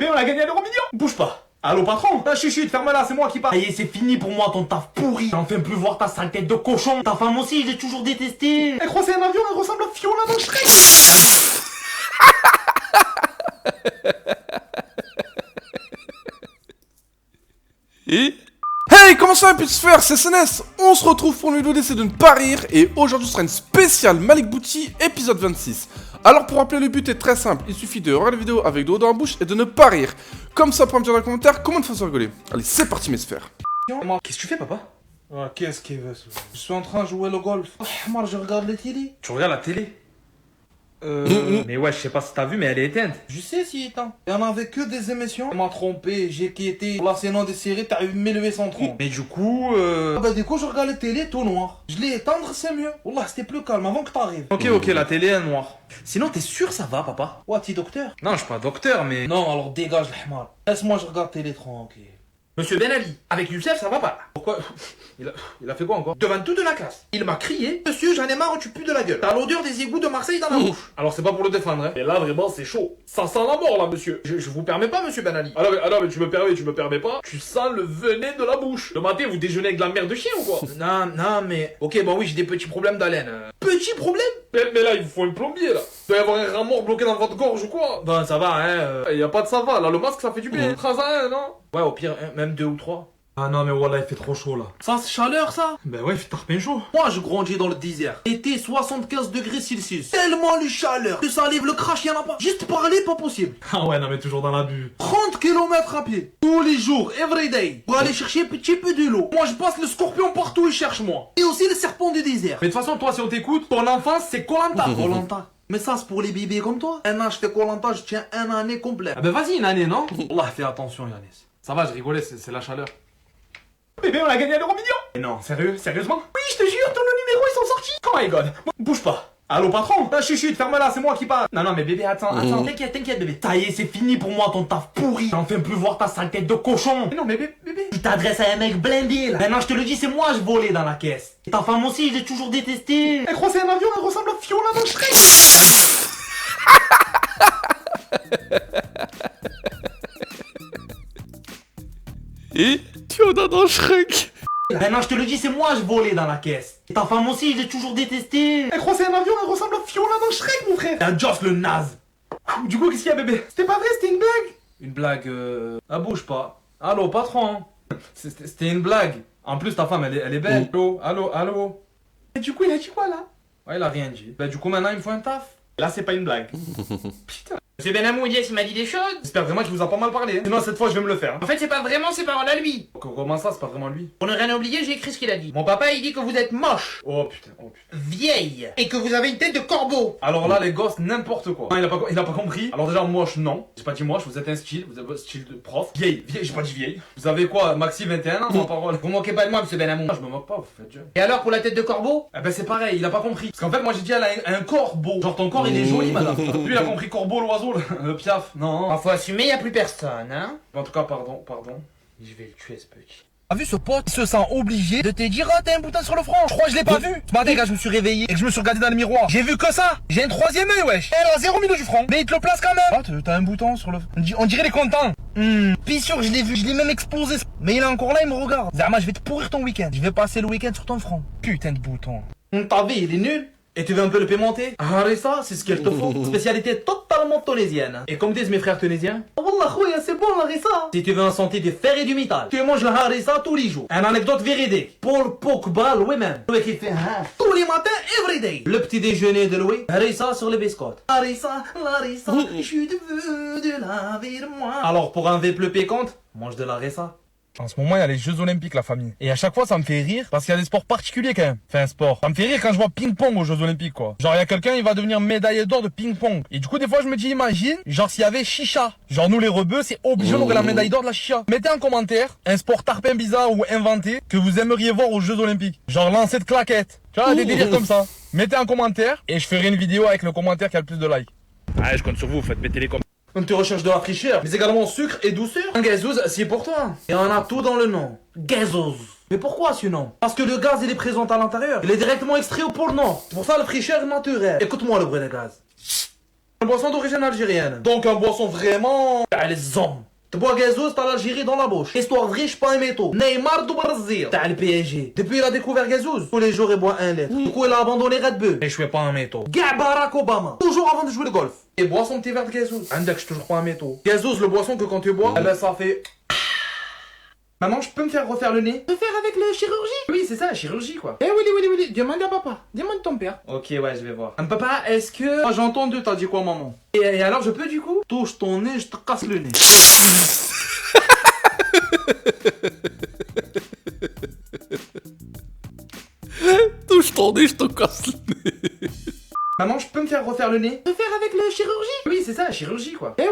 Bébé, on a gagné l'euro million. Bouge pas. Allô patron? Ah, chuchute, ferme-la, c'est moi qui parle. Ça y est, c'est fini pour moi ton taf pourri. J'en fais plus voir ta sale tête de cochon. Ta femme aussi, je l'ai toujours détestée. Elle croit c'est un avion, elle ressemble à Fiona dans Shrek. Hey, comment ça va, petite sphère, c'est SNS. On se retrouve pour une vidéo d'essai de ne pas rire. Et aujourd'hui, ce sera une spéciale Malik Bouti, épisode 26. Alors, pour rappeler, le but est très simple. Il suffit de regarder la vidéo avec de l'eau dans la bouche et de ne pas rire. Comme ça, pour me dire dans les commentaires comment te faire rigoler. Allez, c'est parti, mes sphères. Qu'est-ce que tu fais, papa? Ah, qu'est-ce qu'il veut ça? Je suis en train de jouer le golf. Moi, je regarde les télé. Tu regardes la télé? Mais ouais, je sais pas si t'as vu, mais elle est éteinte. Je sais si éteint. Il y en avait que des émissions. Il m'a trompé, j'ai quitté. Là, c'est non des séries, t'as eu 1830. Mais du coup, Ah bah, du coup, je regarde la télé, tout noir. Je l'ai éteindre, c'est mieux. Wallah, c'était plus calme avant que t'arrives. Ok, la télé est noire. Sinon, t'es sûr ça va, papa? Ouais, t'es docteur? Non, je suis pas docteur, mais... Non, alors dégage le hamar. Laisse-moi, je regarde télé tranquille. Monsieur Ben Ali, avec Youssef, ça va pas. Pourquoi? Il a fait quoi encore? Devant toute la classe. Il m'a crié, monsieur, j'en ai marre, tu pues de la gueule. T'as l'odeur des égouts de Marseille dans la bouche. Alors, c'est pas pour le défendre, hein. Et là, vraiment, c'est chaud. Ça sent la mort, là, monsieur. Je vous permets pas, monsieur Ben Ali. Ah non, mais tu me permets pas. Tu sens le venin de la bouche. Le matin, vous déjeunez avec de la merde de chien ou quoi? Non, mais... Ok, bon oui, j'ai des petits problèmes d'haleine. Petits problèmes? Mais là, il vous faut un plombier, là. Il doit y avoir un rat mort bloqué dans votre gorge ou quoi? Bon, ça va, hein. Y a pas de ça va, là, le masque, ça fait du bien. 3 à 1, non? Ouais, au pire, même 2 ou 3. Ah non, mais voilà, il fait trop chaud, là. Ça, c'est chaleur, ça? Ben ouais, il fait tarpin chaud. Moi, je grandis dans le désert. Été 75 degrés Celsius. Tellement les chaleurs que ça enlève le crash, y'en a pas. Juste parler, pas possible. Ah ouais, non, mais toujours dans l'abus. 30 km à pied. Tous les jours, every day. Pour aller chercher un petit peu de l'eau. Moi, je passe le scorpion partout, il cherche moi. Et aussi le serpent du désert. Mais de toute façon, toi, si on t'écoute, ton enfance, c'est Koh-Lanta. Koh-Lanta. Mais ça, c'est pour les bébés comme toi. Un an, je fais Koh-Lanta, je tiens une année complète. Ah ben vas-y, une année, non? Allah, fais attention, Yanis. Ça va, je rigolais, c'est la chaleur. Bébé, on a gagné l'euro million. Mais non, sérieusement? Oui, je te jure, tous nos numéros, ils sont sortis. Oh my god. Bouge pas. Allô, patron? Ah, chuchute, ferme-la, c'est moi qui parle. Non, mais bébé, attends, t'inquiète, bébé. Ça y est, c'est fini pour moi ton taf pourri. J'en fais plus voir ta sale tête de cochon. Mais non, mais bébé. Tu t'adresses à un mec blindé là. Maintenant, je te le dis, c'est moi, je volais dans la caisse. Et ta femme aussi, je l'ai toujours détestée. Elle croit c'est un avion, elle ressemble à Fiona dans Shrek. Et Fiona dans Shrek. Maintenant, je te le dis, c'est moi, je volais dans la caisse. Et ta femme aussi, je l'ai toujours détestée. Elle croit c'est un avion, elle ressemble à Fiona dans Shrek, mon frère. T'as Joss le naze. Du coup, qu'est-ce qu'il y a, bébé? C'était pas vrai, c'était une blague. Une blague, Ah, bouge pas. Allô, patron? C'était une blague. En plus, ta femme, elle est belle. Allô? Et du coup, il a dit quoi, là? Ouais, il a rien dit. Bah, du coup, maintenant, il me faut un taf. Là, c'est pas une blague. Putain. Monsieur Benamou, Yes, il m'a dit des choses. J'espère vraiment qu'il vous a pas mal parlé. Sinon, cette fois, je vais me le faire. En fait, c'est pas vraiment ses paroles à lui. Comment ça, c'est pas vraiment lui? Pour ne rien oublier, j'ai écrit ce qu'il a dit. Mon papa, il dit que vous êtes moche, Oh putain. vieille, et que vous avez une tête de corbeau. Alors là, les gosses, n'importe quoi. Non, il a pas compris. Alors déjà, moche, non. J'ai pas dit moche, vous êtes un style, vous avez un style de prof. Vieille, j'ai pas dit vieille. Vous avez quoi, Maxi 21 ans, ma parole? Vous moquez pas de moi, monsieur Benamou. Ah, je me moque pas, vous faites jeune. Et alors, pour la tête de corbeau? Eh ben c'est pareil, il a pas compris. Parce qu'en fait, moi j'ai dit, elle a un corps beau. Genre ton corps, il est joli, madame. Lui, il a compris corbeau, l'oiseau, le piaf. Non. Faut assumer, y a plus personne, hein. En tout cas, pardon. Je vais le tuer, ce petit. T'as vu ce pote, il se sent obligé de te dire, ah, t'as un bouton sur le front. Je crois que je l'ai pas vu. Ce matin, quand je me suis réveillé et que je me suis regardé dans le miroir, j'ai vu que ça. J'ai un troisième œil, wesh. Elle a 0 minute du front. Mais il te le place quand même. Ah, t'as un bouton sur le... On dirait les contents. Puis sûr, je l'ai vu, je l'ai même explosé. Mais il est encore là, il me regarde. Zama, je vais te pourrir ton week-end. Je vais passer le week-end sur ton front. Putain de bouton. T'as vu, il est nul. Et tu veux un peu le pimenter? Ah, ça, c'est ce qu'il te faut. Spécialité totalement tunisienne. Et comme disent mes frères tunisiens, oh, wallah, khoya, c'est bon la harissa. Si tu veux en santé du fer et du métal, tu manges la harissa tous les jours. Une anecdote véridique. Paul Pogba lui-même. Lui qui fait tous les matins, everyday. Le petit déjeuner de Louis, harissa sur les biscottes. Harissa, l'harissa, je suis de la vie de moi. Alors pour un V plus piquante, mange de la harissa. En ce moment, il y a les Jeux Olympiques, la famille. Et à chaque fois, ça me fait rire parce qu'il y a des sports particuliers quand même. Enfin, sport. Ça me fait rire quand je vois ping-pong aux Jeux Olympiques, quoi. Genre, il y a quelqu'un, il va devenir médaillé d'or de ping-pong. Et du coup, des fois, je me dis, imagine, genre, s'il y avait chicha. Genre, nous, les rebeux, c'est obligé, on aurait la médaille d'or de la chicha. Mettez en commentaire un sport tarpin bizarre ou inventé que vous aimeriez voir aux Jeux Olympiques. Genre, lancer de claquettes. Tu vois, des délires comme ça. Mettez en commentaire et je ferai une vidéo avec le commentaire qui a le plus de likes. Ah, je compte sur vous, faites péter les commentaires. On te recherche de la fraîcheur, mais également sucre et douceur. Un gazeuse, c'est pour toi. Et on a tout dans le nom. Gazeuse. Mais pourquoi ce nom? Parce que le gaz, il est présent à l'intérieur. Il est directement extrait au pôle Nord. C'est pour ça le fraîcheur naturel. Écoute-moi le bruit de gaz. Une boisson d'origine algérienne. Donc un boisson vraiment... t'as les hommes. Tu bois gazeuse, t'as l'Algérie dans la bouche. Histoire vraie, j'suis pas un métaux. Neymar du Brésil. T'as le PSG. Depuis il a découvert gazeuse, tous les jours il boit 1 litre. Du coup il a abandonné Red Bull. Et je suis pas un métaux. Gars Barack Obama. Toujours avant de jouer le golf. Et boisson de thé vert de gazeuse. Index, je suis toujours pas un métaux. Gazeuse, le boisson que quand tu bois, eh ben ça fait... Maman, je peux me faire refaire le nez? Faire avec la chirurgie? Oui, c'est ça, la chirurgie quoi. Eh oui. Demande à papa. Demande ton père. Ok, ouais, je vais voir. Papa, est-ce que... Ah, j'ai entendu, t'as dit quoi, maman? Et alors, je peux du coup? Touche ton nez, je te casse le nez. Touche ton nez, je te casse le nez. Maman, je peux me faire refaire le nez? Faire avec la chirurgie? Oui, c'est ça, la chirurgie quoi. Eh oui.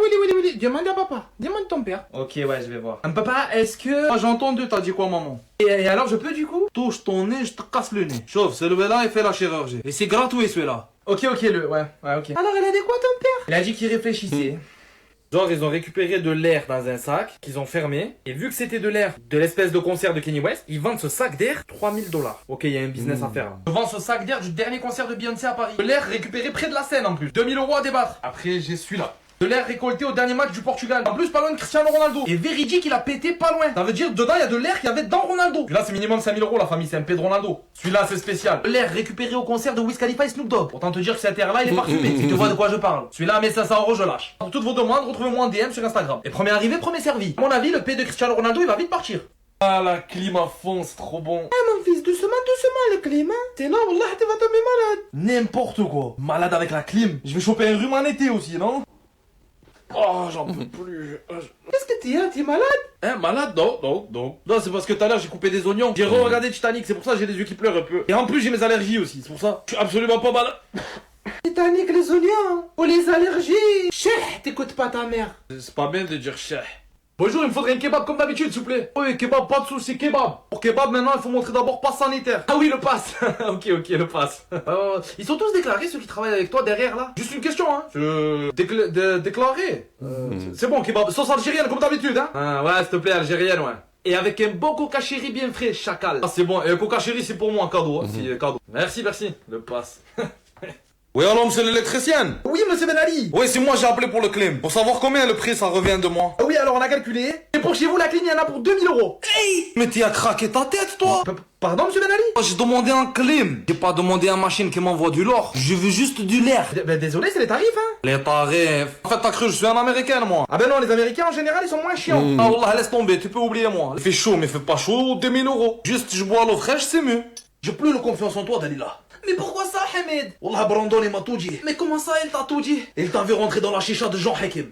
Demande à papa. Demande ton père. Ok, ouais, je vais voir. Papa, est-ce que... Ah, j'ai entendu, t'as dit quoi, maman? Et alors, je peux du coup? Touche ton nez, je te casse le nez. Chauffe, celui-là, il fait la chirurgie. Et c'est gratuit celui-là. Ok, ok, ouais, ok. Alors il a dit quoi ton père? Il a dit qu'il réfléchissait. Genre, ils ont récupéré de l'air dans un sac qu'ils ont fermé. Et vu que c'était de l'air de l'espèce de concert de Kanye West, ils vendent ce sac d'air 3000 $. Ok, il y a un business à faire là. Je vends ce sac d'air du dernier concert de Beyoncé à Paris. De l'air récupéré près de la scène en plus. 2000 € à débattre. Après, j'ai celui-là. De l'air récolté au dernier match du Portugal. En plus, pas loin de Cristiano Ronaldo. Et véridique, il a pété pas loin. Ça veut dire, dedans, il y a de l'air qu'il y avait dans Ronaldo. Puis là, c'est minimum 5000 € la famille, c'est un P de Ronaldo. Celui-là, c'est spécial. L'air récupéré au concert de Wiz Khalifa et Snoop Dogg. Autant te dire que cet air-là, il est parfumé. Tu vois de quoi je parle. Celui-là, mais 500 €, je lâche. Pour toutes vos demandes, retrouvez-moi en DM sur Instagram. Et premier arrivé, premier servi. À mon avis, le P de Cristiano Ronaldo, il va vite partir. Ah, la clim à fond, c'est trop bon. Mon fils, doucement, le climat. T'es là, wallah, tu vas tomber malade. N'importe quoi. Malade avec la clim. Je vais choper un rhume en été aussi, non? Oh, j'en peux plus. Qu'est-ce que t'es malade? Hein, malade? Non. Non, c'est parce que tout à l'heure j'ai coupé des oignons. J'ai regardé Titanic, c'est pour ça que j'ai les yeux qui pleurent un peu. Et en plus j'ai mes allergies aussi, c'est pour ça. Je suis absolument pas malade. Titanic, les oignons. Ou les allergies. Cheh, t'écoutes pas ta mère. C'est pas bien de dire cheh. Bonjour, il me faudrait un kebab comme d'habitude, s'il vous plaît. Oui, kebab, pas de soucis, kebab. Pour kebab, maintenant, il faut montrer d'abord passe sanitaire. Ah oui, le pass. ok, le pass. Ils sont tous déclarés, ceux qui travaillent avec toi derrière, là. Juste une question, hein. Déclaré C'est bon, kebab. Sauce algérienne, comme d'habitude, hein. Ah, ouais, s'il te plaît, algérienne, ouais. Et avec un bon coca chéri bien frais, chacal. Ah, c'est bon. Et un coca chéri, c'est pour moi, cadeau. Hein. Cadeau. Merci. Le pass. Oui, alors, monsieur l'électricien? Oui, monsieur Ben Ali. Oui, c'est moi, j'ai appelé pour le clim. Pour savoir combien le prix, ça revient de moi. Oui, alors on a calculé. Et pour chez vous, la clim, il y en a pour 2000 €. Hey! Mais t'y as craqué ta tête, toi? Pardon, monsieur Ben Ali? J'ai demandé un clim. J'ai pas demandé à une machine qui m'envoie du lore. Je veux juste du l'air. Ben désolé, c'est les tarifs, hein. Les tarifs. En fait, t'as cru, je suis un américain, moi. Ah ben non, les Américains, en général, ils sont moins chiants. Ah, wallah, laisse tomber, tu peux oublier moi. Il fait chaud, mais il fait pas chaud, 2000 €. Juste, je bois l'eau fraîche, c'est mieux. J'ai plus de confiance en toi, Dalila. Mais pourquoi ça, Hamed? Wallah, Brandon, il m'a tout dit. Mais comment ça, elle t'a tout dit? Il t'a vu rentrer dans la chicha de Jean Hakim.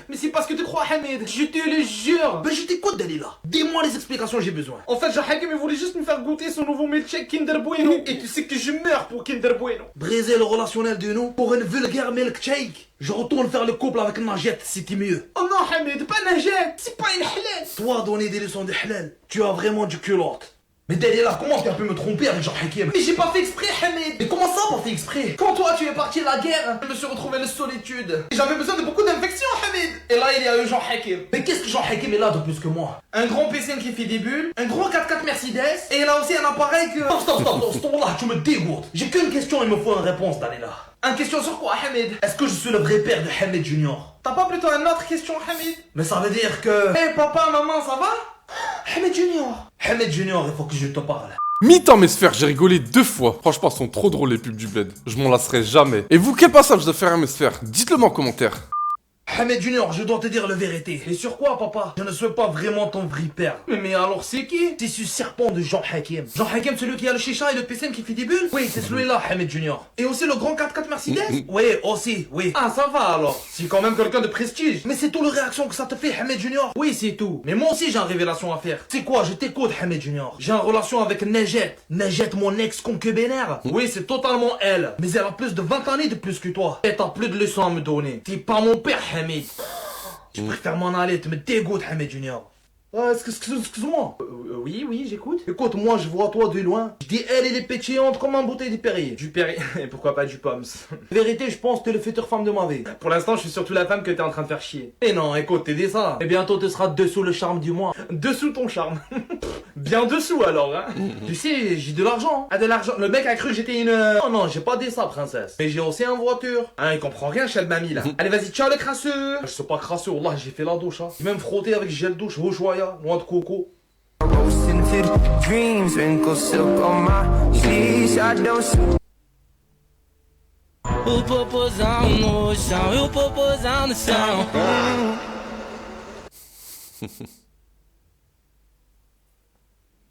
Mais c'est parce que tu crois, Hamed. Je te le jure. Ben je t'écoute, Dalila. Dis-moi les explications, j'ai besoin. En fait, Jean Hakim, il voulait juste me faire goûter son nouveau milkshake Kinder Bueno. Et tu sais que je meurs pour Kinder Bueno. Briser le relationnel de nous pour une vulgaire milkshake. Je retourne faire le couple avec Najette, c'était mieux. Oh non, Hamed, pas Najette. C'est pas une halal. Toi, donner des leçons de halal, tu as vraiment du culotte. Mais Dalila, comment tu as pu me tromper avec Jean Hakim? Mais j'ai pas fait exprès, Hamed. Mais comment ça, pas fait exprès? Quand toi tu es parti à la guerre, je me suis retrouvé en solitude. J'avais besoin de beaucoup d'infections, Hamed. Et là, il y a eu Jean Hakim. Mais qu'est-ce que Jean Hakim est là de plus que moi? Un grand PCM qui fait des bulles, un gros 4x4 Mercedes, et il a aussi un appareil que... Stop, là, tu me dégoûtes. J'ai qu'une question, il me faut une réponse, Dalila. Une question sur quoi, Hamed? Est-ce que je suis le vrai père de Hamed Junior? T'as pas plutôt une autre question, Hamed? Mais ça veut dire que... Hé, papa, maman, ça va? Hamed Junior. Hamed Junior, il faut que je te parle. Mi-temps mes sphères, j'ai rigolé 2 fois. Franchement, elles sont trop drôles les pubs du bled. Je m'en lasserai jamais. Et vous, quel passage de faire à mes sphères? Dites-le moi en commentaire. Hamed Junior, je dois te dire la vérité. Et sur quoi, papa? Je ne suis pas vraiment ton vrai père. Mais alors c'est qui? C'est ce serpent de Jean Hakim. Jean Hakim, celui qui a le chicha et le PCM qui fait des bulles? Oui, c'est celui-là, Hamed Junior. Et aussi le grand 4x4 Mercedes? Oui, aussi, oui. Ah, ça va alors. C'est quand même quelqu'un de prestige. Mais c'est tout le réaction que ça te fait, Hamed Junior. Oui, c'est tout. Mais moi aussi j'ai une révélation à faire. C'est quoi? Je t'écoute, Hamed Junior. J'ai une relation avec Najette. Najette, mon ex-concubinaire. Oui, c'est totalement elle. Mais elle a plus de 20 années de plus que toi. Et t'as plus de leçons à me donner. T'es pas mon père, Hamid. Je préfère m'en aller, tu me dégoûtes, Hamed Junior. Excuse-moi. Oui, j'écoute. Écoute, moi je vois toi de loin. Je dis elle est pétillante comme une bouteille de Perrier. Du Perrier, et pourquoi pas du Poms. Vérité, je pense que t'es le futur femme de ma vie. Pour l'instant, je suis surtout la femme que t'es en train de faire chier. Et non, écoute, t'es dit ça. Et bientôt tu seras dessous le charme du mois. Dessous ton charme. Bien dessous alors, hein. Tu sais, j'ai de l'argent. Hein. Ah, de l'argent. Le mec a cru que j'étais une... Oh non, j'ai pas dit ça, princesse. Mais j'ai aussi une voiture. Hein, il comprend rien chez le mamie, là. Allez, vas-y, ciao le crasseux. Je suis pas crasseux, wallah, j'ai fait la douche, hein. J'ai même frotté avec gel douche, Ushuaïa, noix de coco. O popozão no chão e o popozão no chão.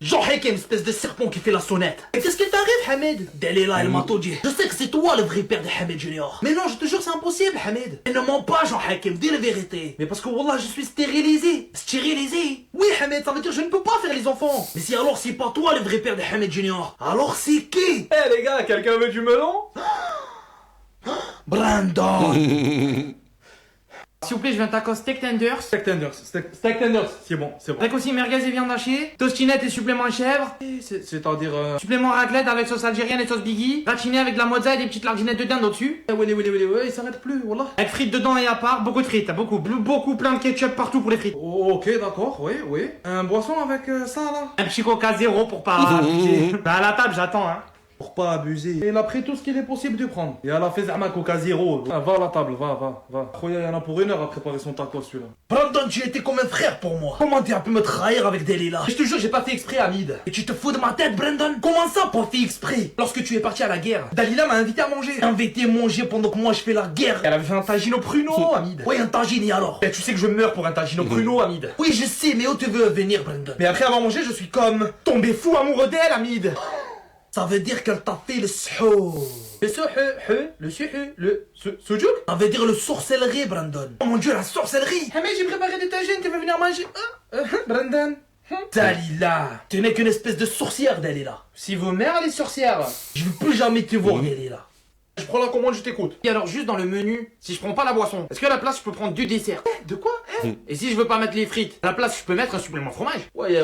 Jean Hakem, espèce de serpent qui fait la sonnette. Et qu'est-ce qui t'arrive, Hamid? Dalila, elle m'a tout dit. Je sais que c'est toi le vrai père de Hamid Junior. Mais non, je te jure, c'est impossible, Hamid. Et ne mens pas, Jean Hakem, dis la vérité. Mais parce que wallah, je suis stérilisé. Stérilisé? Oui, Hamid, ça veut dire que je ne peux pas faire les enfants. Mais si alors c'est pas toi le vrai père de Hamid Junior, alors c'est qui? Eh les gars, quelqu'un veut du melon? Brandon. S'il vous plaît, je veux un taco steak tenders. Steak tenders, steak tenders, c'est bon, c'est bon. Avec aussi merguez et viande hachée, tostinette et supplément chèvre, C'est-à-dire... supplément raclette avec sauce algérienne et sauce biggie, gratiné avec de la mozza et des petites lardinettes de dinde au-dessus, Ouais, il s'arrête plus, wallah. avec frites dedans et à part, beaucoup de frites, beaucoup plein de ketchup partout pour les frites. Ok, d'accord, oui. Un boisson avec ça, là? Un petit coca zéro pour pas abuser. Bah à la table, j'attends hein. Pour pas abuser. Il a pris tout ce qu'il est possible de prendre. Et elle a fait Zama Coca Zéro. Ah, va à la table, va. Khoya, il y en a pour 1 heure à préparer son taco, celui-là. Brandon, tu étais comme un frère pour moi. Comment tu as pu me trahir avec Dalila? Je te jure, j'ai pas fait exprès, Hamid. Et tu te fous de ma tête, Brandon? Comment ça, pas fait exprès? Lorsque tu es parti à la guerre, Dalila m'a invité à manger. Invité manger pendant que moi je fais la guerre. Elle avait fait un tagine au pruneau, Hamid. Oui, un tagine, et alors? Et tu sais que je meurs pour un tagine au pruneau, Hamid. Oui, je sais, mais où tu veux venir, Brandon? Mais après avoir mangé, je suis comme tombé fou amoureux d'elle, Hamid. Ça veut dire qu'elle t'a fait le sho. Le sujuk? Ça veut dire le sorcellerie, Brandon. Oh mon dieu, la sorcellerie. Ah mais j'ai préparé des tagines, tu veux venir manger? Brandon. Dalila, tu n'es qu'une espèce de sorcière, Dalila. Si vos mères, les sorcières. Je veux plus jamais te voir, Dalila. Je prends la commande, je t'écoute. Et alors juste dans le menu, si je prends pas la boisson, est-ce qu'à la place je peux prendre du dessert? De quoi? Et si je veux pas mettre les frites, à la place je peux mettre un supplément fromage? Ouais.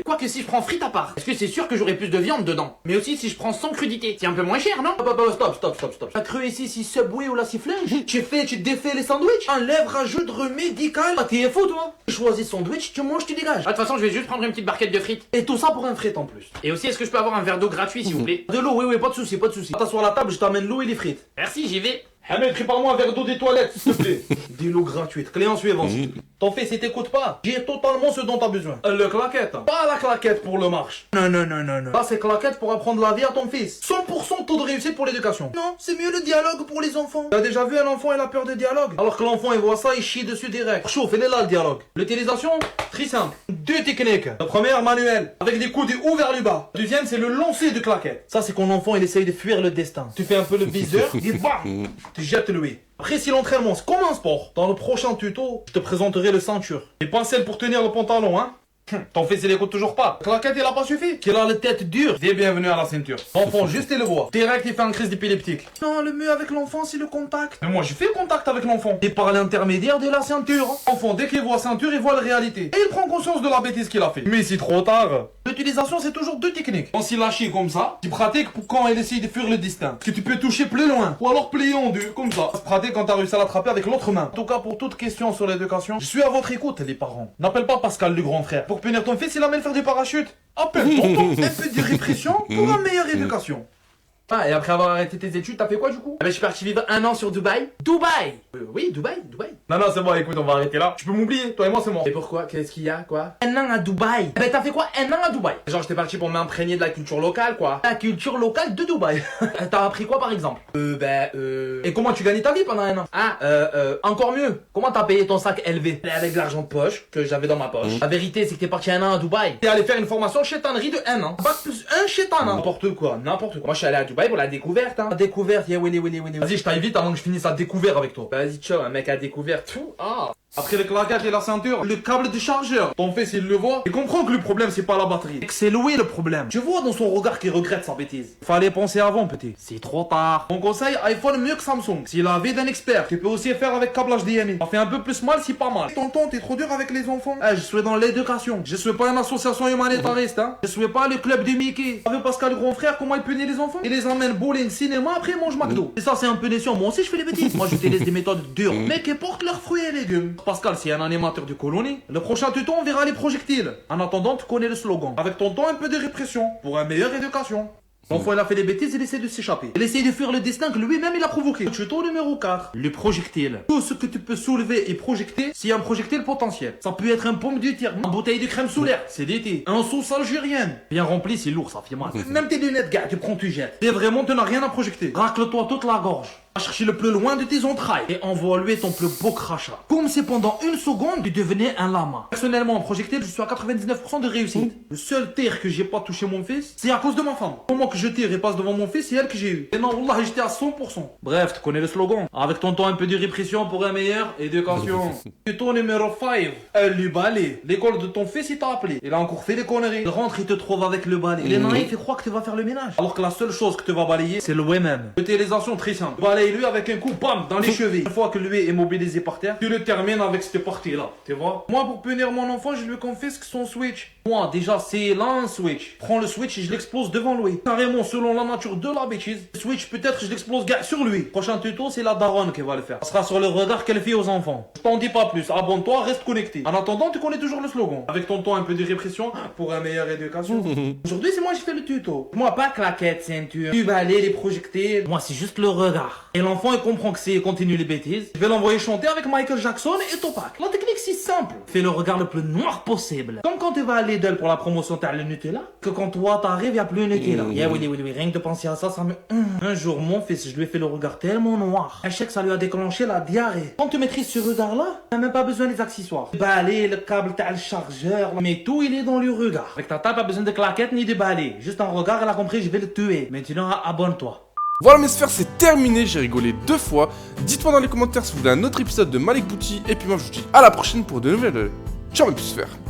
Quoique si je prends frites à part, est-ce que c'est sûr que j'aurai plus de viande dedans? Mais aussi si je prends sans crudité, c'est un peu moins cher, non? Stop. T'as cru ici si Subway ou la sifflinge? Tu défais les sandwichs? Enlève, rajoute, médical. Ah, t'es fou, toi? Tu choisis sandwich, tu manges, tu dégages. Ah, de toute façon je vais juste prendre une petite barquette de frites. Et tout ça pour un frit en plus. Et aussi est-ce que je peux avoir un verre d'eau gratuit s'il vous plaît? De l'eau, oui, pas de soucis. T'assois à la table, je t'amène l'eau et les frites. Merci, j'y vais. Hamid, prépare-moi un verre d'eau des toilettes, s'il te plaît. Des lots gratuites. Client suivant. Ton fils, il t'écoute pas. J'ai totalement ce dont t'as besoin. Le claquette. Pas la claquette pour le marche. Non. Là, c'est claquette pour apprendre la vie à ton fils. 100% taux de réussite pour l'éducation. Non, c'est mieux le dialogue pour les enfants. T'as déjà vu un enfant, il a peur de dialogue? Alors que l'enfant, il voit ça, il chie dessus direct. Chauffe, il est là le dialogue. L'utilisation, très simple. 2 techniques. La première, manuelle, avec des coups du haut vers le bas. La deuxième, c'est le lancer de claquette. Ça, c'est quand l'enfant, il essaye de fuir le destin. Tu fais un peu le viseur, et bam, tu jettes lui. Après, si l'entraînement c'est comme un sport, dans le prochain tuto, je te présenterai le ceinture. Et pas celle pour tenir le pantalon, hein. Ton fils, il écoute toujours pas. La claquette, il a pas suffi. Qu'il a la tête dure. Dis bienvenue à la ceinture. L'enfant, juste il le voit. Direct, il fait une crise d'épileptique. Non, le mieux avec l'enfant, c'est le contact. Mais moi, je fais contact avec l'enfant. Et par l'intermédiaire de la ceinture. L'enfant, dès qu'il voit ceinture, il voit la réalité. Et il prend conscience de la bêtise qu'il a fait. Mais c'est trop tard. L'utilisation, c'est toujours 2 techniques. Quand il lâche comme ça, tu pratiques pour quand il essaye de fuir le destin. Parce que tu peux toucher plus loin. Ou alors plier en 2, comme ça. Ça se pratique quand t'as réussi à l'attraper avec l'autre main. En tout cas, pour toute question sur l'éducation, je suis à votre écoute, les parents. N'appelle pas Pascal, le grand frère. Pour punir ton fils, il amène faire du parachute. Appelle tonton, un peu de répression pour une meilleure éducation. Ah, et après avoir arrêté tes études, t'as fait quoi du coup? Ah ben je suis parti vivre 1 an sur Dubaï. Dubaï. Oui, Dubaï. Non, c'est bon, écoute, on va arrêter là. Tu peux m'oublier, toi et moi, c'est mort. Et pourquoi? Qu'est-ce qu'il y a, quoi? 1 an à Dubaï. Ben t'as fait quoi 1 an à Dubaï? Genre j'étais parti pour m'imprégner de la culture locale quoi. La culture locale de Dubaï. T'as appris quoi par exemple? Et comment tu gagnes ta vie pendant 1 an? Encore mieux. Comment t'as payé ton sac LV? Avec de l'argent de poche que j'avais dans ma poche. La vérité, c'est que t'es parti 1 an à Dubaï. T'es allé faire une formation chétanerie de 1 an. Bac plus 1 chétan. N'importe quoi. Moi je suis allé à Dubaï pour la découverte. Hein. La découverte, yeah, oui. Vas-y, je t'invite avant que je finisse la découverte avec toi. Vas-y, ciao, un mec à découverte. Tout. Ah. Après le claquette et la ceinture, le câble de chargeur. Ton fils, il le voit. Il comprend que le problème, c'est pas la batterie. Et que c'est loué le problème. Je vois dans son regard qu'il regrette sa bêtise. Fallait penser avant, petit. C'est trop tard. Mon conseil, iPhone mieux que Samsung. Si la vie d'un expert, tu peux aussi faire avec câble HDMI. Ça fait un peu plus mal si pas mal. Tonton, t'es trop dur avec les enfants. Je suis dans l'éducation. Je suis pas une association humanitariste, hein. Je suis pas le club de Mickey. T'as vu Pascal, le grand frère, comment il punit les enfants? Il les emmène bowling, cinéma, après il mange McDo. Et ça, c'est un peu décevant. Moi aussi, je fais les bêtises. Moi, je te laisse des méthodes dures. Mais qui portent leurs fruits et légumes. Pascal, c'est un animateur du colonie. Le prochain tuto, on verra les projectiles. En attendant, tu connais le slogan. Avec tonton, un peu de répression. Pour une meilleure éducation. L'enfant il a fait des bêtises, il essaie de s'échapper. Il essaie de fuir le destin que lui-même il a provoqué. Tuto numéro 4. Le projectile. Tout ce que tu peux soulever et projeter, c'est un projectile potentiel. Ça peut être un pomme de tir, une bouteille de crème solaire, c'est d'été. Un sauce algérienne. Bien rempli, c'est lourd, ça fait mal. Même tes lunettes, gars, tu prends, tu jettes. Et vraiment, tu n'as rien à projeter. Racle-toi toute la gorge. Va chercher le plus loin de tes entrailles et envoie-lui ton plus beau crachat. Comme si pendant une seconde, tu devenais un lama. Personnellement, en projectile, je suis à 99% de réussite. Le seul tir que j'ai pas touché mon fils, c'est à cause de ma femme. Comment que je tire et passe devant mon fils, c'est elle que j'ai eu. Et non, wallah, j'étais à 100%. Bref, tu connais le slogan. Avec tonton, un peu de répression pour une meilleure éducation. Tuto numéro 5. Le balai. L'école de ton fils, il t'a appelé. Il a encore fait des conneries. Il rentre, il te trouve avec le balai. Il est naïf, il croit que tu vas faire le ménage. Alors que la seule chose que tu vas balayer, c'est le même. Utilisation très simple. Lui avec un coup, bam, dans les chevilles. Une fois que lui est immobilisé par terre, tu le termines avec cette partie-là, tu vois. Moi, pour punir mon enfant, je lui confisque son Switch. Moi, déjà, c'est là un Switch. Prends le Switch et je l'explose devant lui. Carrément, selon la nature de la bêtise. Le Switch, peut-être, je l'explose sur lui. Prochain tuto, c'est la daronne qui va le faire. Ce sera sur le regard qu'elle fait aux enfants. Je t'en dis pas plus. Abonne-toi, reste connecté. En attendant, tu connais toujours le slogan. Avec tonton, un peu de répression pour une meilleure éducation. Aujourd'hui, c'est moi qui fais le tuto. Moi, pas claquette, ceinture, tu vas aller les projectiles. Moi, c'est juste le regard. Et l'enfant, il comprend que c'est continue les bêtises. Je vais l'envoyer chanter avec Michael Jackson et Tupac. La technique, c'est simple. Fais le regard le plus noir possible. Comme quand tu vas à Lidl pour la promotion, t'as le Nutella. Que quand toi, t'arrives, y a plus de Nutella. Yeah, oui. Rien que de penser à ça, ça me... Un jour, mon fils, je lui ai fait le regard tellement noir. Un chèque, ça lui a déclenché la diarrhée. Quand tu maîtrises ce regard-là, t'as même pas besoin des accessoires. Le balai, le câble, t'as le chargeur. Mais tout, il est dans le regard. Avec ta taille, pas besoin de claquettes ni de balai. Juste un regard, elle a compris, je vais le tuer. Maintenant, abonne-toi. Voilà mes sphères, c'est terminé, j'ai rigolé 2 fois. Dites-moi dans les commentaires si vous voulez un autre épisode de Malik Bouti. Et puis moi je vous dis à la prochaine pour de nouvelles... Ciao mes petites sphères.